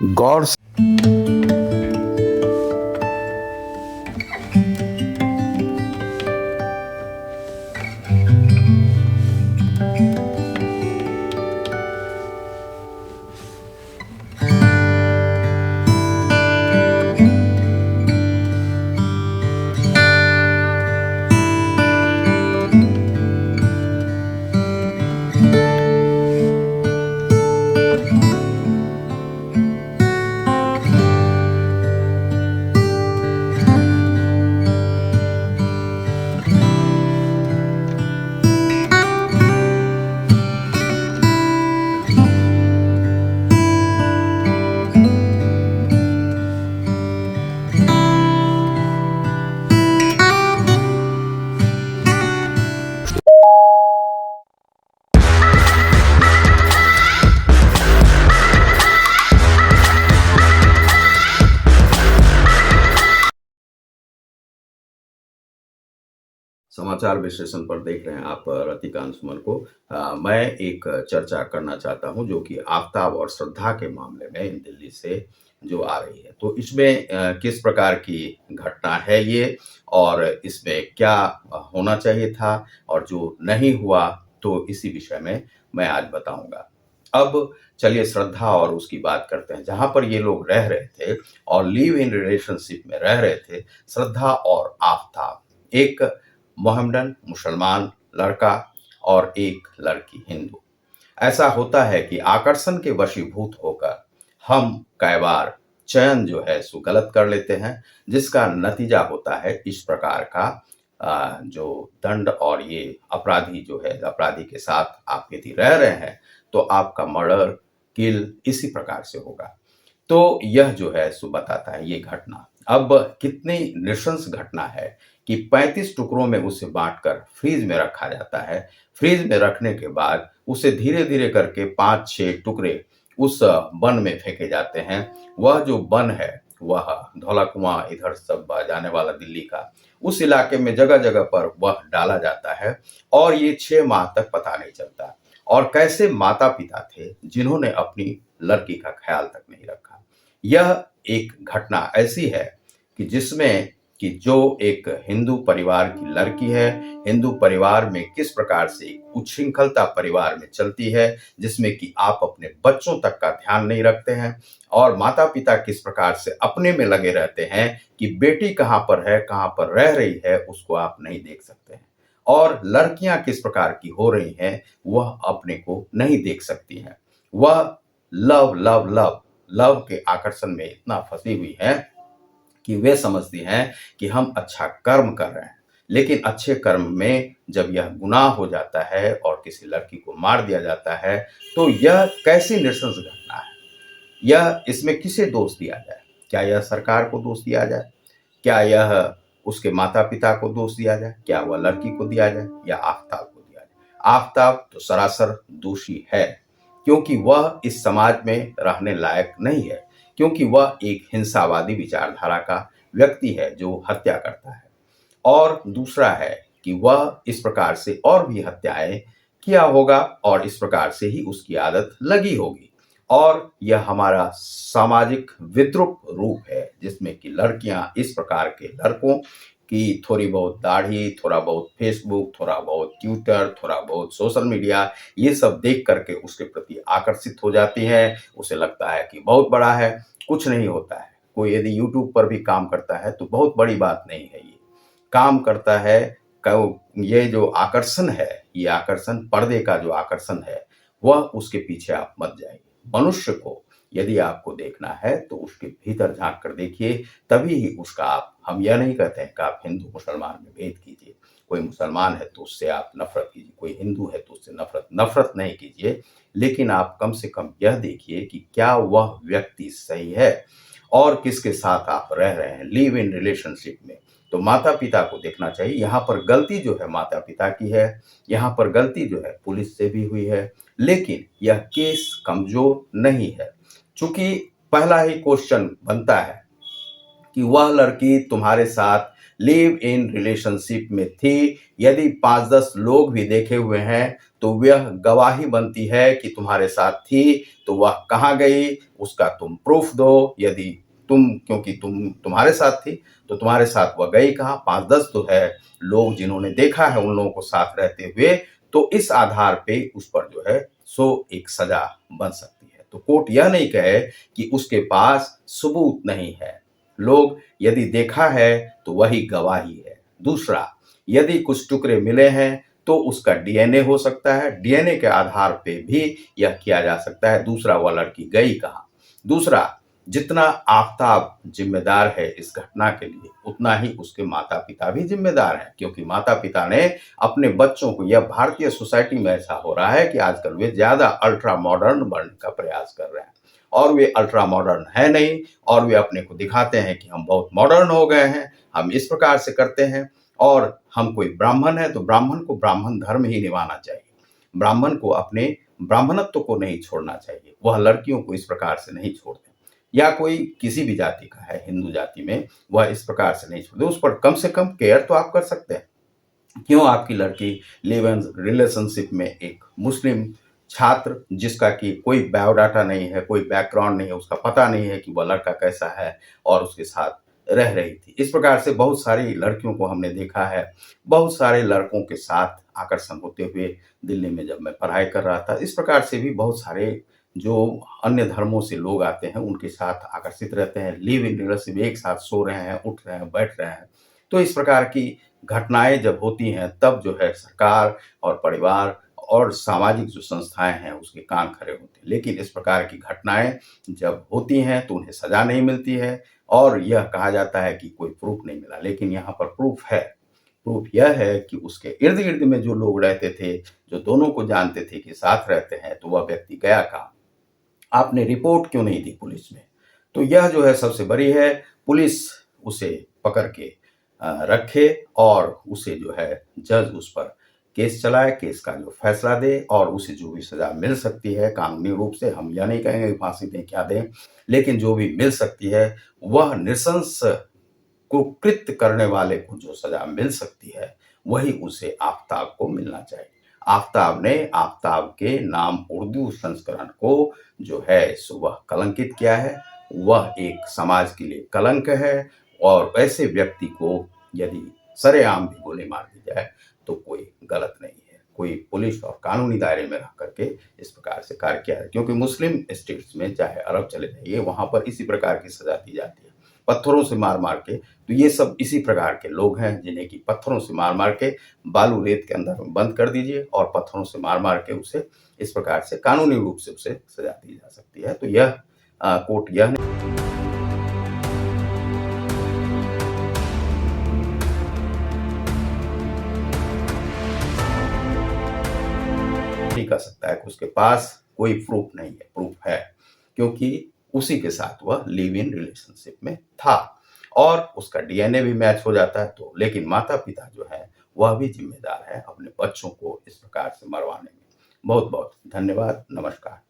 गौर समाचार विश्लेषण पर देख रहे हैं आप रतिकांत सुमन को। मैं एक चर्चा करना चाहता हूं जो कि आफताब और श्रद्धा के मामले में दिल्ली से जो आ रही है। तो इसमें किस प्रकार की घटना है ये और इसमें क्या होना चाहिए था और जो नहीं हुआ, तो इसी विषय में मैं आज बताऊंगा। अब चलिए श्रद्धा और उसकी बात करते हैं। जहां पर ये लोग रह रहे थे और लिव इन रिलेशनशिप में रह रहे थे, श्रद्धा और आफताब, एक मोहम्मडन मुसलमान लड़का और एक लड़की हिंदू। ऐसा होता है कि आकर्षण के वशीभूत होकर हम कई बार चयन जो है सो गलत कर लेते हैं, जिसका नतीजा होता है इस प्रकार का जो दंड। और ये अपराधी जो है, अपराधी के साथ आप यदि रह रहे हैं तो आपका मर्डर, किल इसी प्रकार से होगा। तो यह जो है सो बताता है ये घटना। अब कितनी नृशंस घटना है कि 35 टुकड़ों में उसे बांटकर फ्रीज में रखा जाता है। फ्रीज में रखने के बाद उसे धीरे-धीरे करके 5-6 टुकड़े उस वन में फेंके जाते हैं। वह जो वन है, वह धौला कुआं इधर सब जाने वाला दिल्ली का, उस इलाके में जगह-जगह पर वह डाला जाता है और ये 6 माह तक पता नहीं चलता। और कैसे माता-पिता थे जिन्होंने अपनी लड़की का ख्याल तक नहीं रखा। यह एक घटना ऐसी है कि जिसमें कि जो एक हिंदू परिवार की लड़की है, हिंदू परिवार में किस प्रकार से एक उच्छृंखलता परिवार में चलती है, जिसमें कि आप अपने बच्चों तक का ध्यान नहीं रखते हैं और माता-पिता किस प्रकार से अपने में लगे रहते हैं कि बेटी कहाँ पर है, कहाँ पर रह रही है, उसको आप नहीं देख सकते हैं। और लड़कियां किस प्रकार की हो रही हैं, वह अपने को नहीं देख सकती हैं। वह लव लव लव लव के आकर्षण में इतना फंसी हुई है कि वे समझती हैं कि हम अच्छा कर्म कर रहे हैं। लेकिन अच्छे कर्म में जब यह गुनाह हो जाता है और किसी लड़की को मार दिया जाता है, तो यह कैसी नृशंस घटना है। यह इसमें किसे दोष दिया जाए? क्या यह सरकार को दोष दिया जाए? क्या यह उसके माता-पिता को दोष दिया जाए? क्या वह लड़की को दिया जाए या आफताब को दिया जाए? आफताब तो सरासर दोषी है, क्योंकि वह इस समाज में रहने लायक नहीं है, क्योंकि वह एक हिंसावादी विचारधारा का व्यक्ति है जो हत्या करता है। और दूसरा है कि वह इस प्रकार से और भी हत्याएँ किया होगा और इस प्रकार से ही उसकी आदत लगी होगी। और यह हमारा सामाजिक विद्रूप रूप है, जिसमें कि लड़कियां इस प्रकार के लड़कों की थोड़ी बहुत दाढ़ी, थोड़ा बहुत फेसबुक, थोड़ा बहुत ट्विटर, थोड़ा बहुत सोशल मीडिया, ये सब देख करके उसके प्रति आकर्षित हो जाती हैं। उसे लगता है कि बहुत बड़ा है, कुछ नहीं होता है। कोई यदि यूट्यूब पर भी काम करता है तो बहुत बड़ी बात नहीं है ये। काम करता है, ये जो आकर्षण है, ये आकर्षण पर्दे का जो आकर्षण है, वह उसके पीछे आप मत जाइए। मनुष्य को यदि आपको देखना है तो उसके भीतर झांक कर देखिए, तभी ही उसका आप, हम यह नहीं कहते हैं कि आप हिंदू मुसलमान में भेद कीजिए। कोई मुसलमान है तो उससे आप नफरत कीजिए, कोई हिंदू है तो उससे नफरत नहीं कीजिए, लेकिन आप कम से कम यह देखिए कि क्या वह व्यक्ति सही है और किसके साथ आप रह रहे हैं लिव इन रिलेशनशिप में। तो माता-पिता को देखना चाहिए। यहाँ पर गलती जो है माता-पिता की है, यहाँ पर गलती जो है पुलिस से भी हुई है, लेकिन यह केस कमज़ोर नहीं है। चूँकि पहला ही क्वेश्चन बनता है कि वह लड़की तुम्हारे साथ लिव इन रिलेशनशिप में थी। यदि 5-10 लोग भी देखे हुए हैं, तो वह गवाही बनती है कि तुम्हारे साथ थी, तो वह कहाँ गई, उसका तुम प्रूफ दो। यदि क्योंकि तुम्हारे साथ थी, तो तुम्हारे साथ वह गई कहाँ? 5-10 तो है लोग जिन्होंने देखा है उन लोगों को साथ रहते हुए, तो इस आधार पे उस पर जो है सो एक सजा बन सकती है। तो कोर्ट यह नहीं कहे कि उसके पास सबूत नहीं है। लोग यदि देखा है तो वही गवाही है। दूसरा, यदि कुछ टुकड़े मिले हैं तो उसका डीएनए हो सकता है। डीएनए के आधार पे भी यह किया जा सकता है। दूसरा, वह लड़की गई कहाँ? दूसरा, जितना आफ़ताब ज़िम्मेदार है इस घटना के लिए, उतना ही उसके माता-पिता भी ज़िम्मेदार हैं, क्योंकि माता-पिता ने अपने बच्चों को, यह भारतीय सोसाइटी में ऐसा हो रहा है कि आजकल वे ज़्यादा अल्ट्रा मॉडर्न बनने का प्रयास कर रहे हैं, और वे अल्ट्रा मॉडर्न है नहीं, और वे अपने को दिखाते हैं कि हम बहुत मॉडर्न हो गए हैं, हम इस प्रकार से करते हैं, और हम कोई ब्राह्मण है तो ब्राह्मण को ब्राह्मण धर्म ही निभाना चाहिए। ब्राह्मण को अपने ब्राह्मणत्व को नहीं छोड़ना चाहिए। वह लड़कियों को इस प्रकार से नहीं छोड़ते। या कोई किसी भी जाति का है, हिंदू जाति में, वह इस प्रकार से नहीं छोड़ते। उस पर कम से कम केयर तो आप कर सकते हैं। क्यों आपकी लड़की लिव इन रिलेशनशिप में एक मुस्लिम छात्र, जिसका कि कोई बायोडाटा नहीं है, कोई बैकग्राउंड नहीं है, उसका पता नहीं है कि वह लड़का कैसा है, और उसके साथ रह रही थी। इस प्रकार से बहुत सारी लड़कियों को हमने देखा है, बहुत सारे लड़कों के साथ आकर्षण होते हुए दिल्ली में जब मैं पढ़ाई कर रहा था। इस प्रकार से भी बहुत सारे जो अन्य धर्मों से लोग आते हैं, उनके साथ आकर्षित रहते हैं, लिव इन रिलेशनशिप, एक साथ सो रहे हैं, उठ रहे हैं, बैठ रहे हैं। तो इस प्रकार की घटनाएँ जब होती हैं, तब जो है सरकार और परिवार और सामाजिक जो संस्थाएँ हैं, उसके कान खड़े होते हैं। लेकिन इस प्रकार की घटनाएँ जब होती हैं, तो उन्हें सज़ा नहीं मिलती है, और यह कहा जाता है कि कोई प्रूफ़ नहीं मिला। लेकिन यहाँ पर प्रूफ़ है। प्रूफ़ यह है कि उसके इर्द-गिर्द में जो लोग रहते थे, जो दोनों को जानते थे कि साथ रहते हैं, तो वह व्यक्ति गया कहाँ? आपने रिपोर्ट क्यों नहीं दी पुलिस में? तो यह जो है सबसे बड़ी है, पुलिस उसे पकड़ के रखे, और उसे जो है जज उस पर केस चलाए, केस का जो फैसला दे, और उसे जो भी सज़ा मिल सकती है कानूनी रूप से, हम यह नहीं कहेंगे कि फांसी दें, क्या दें, लेकिन जो भी मिल सकती है, वह नृशंस को कृत्य करने वाले को जो सज़ा मिल सकती है, वही उसे आफ़ताब को मिलना चाहिए। आफ़ताब ने आफ़ताब के नाम उर्दू संस्करण को जो है सो वह कलंकित किया है। वह एक समाज के लिए कलंक है, और ऐसे व्यक्ति को यदि सरेआम भी गोली मार दी जाए, तो कोई गलत नहीं है। कोई पुलिस और कानूनी दायरे में रह करके इस प्रकार से कार्य किया है। क्योंकि मुस्लिम स्टेट्स में, चाहे अरब चले जाइए, वहाँ पर इसी प्रकार की सज़ा दी जाती है, पत्थरों से मार-मार के। तो ये सब इसी प्रकार के लोग हैं, जिन्हें कि पत्थरों से मार-मार के बालू रेत के अंदर बंद कर दीजिए, और पत्थरों से मार-मार के उसे इस प्रकार से कानूनी रूप से उसे सज़ा दी जा सकती है। तो यह कोर्ट यह नहीं कर सकता है कि उसके पास कोई प्रूफ नहीं है। प्रूफ है, क्योंकि उसी के साथ वह लिव इन रिलेशनशिप में था, और उसका डीएनए भी मैच हो जाता है। तो लेकिन माता-पिता जो है, वह भी ज़िम्मेदार है अपने बच्चों को इस प्रकार से मरवाने में। बहुत-बहुत धन्यवाद। नमस्कार।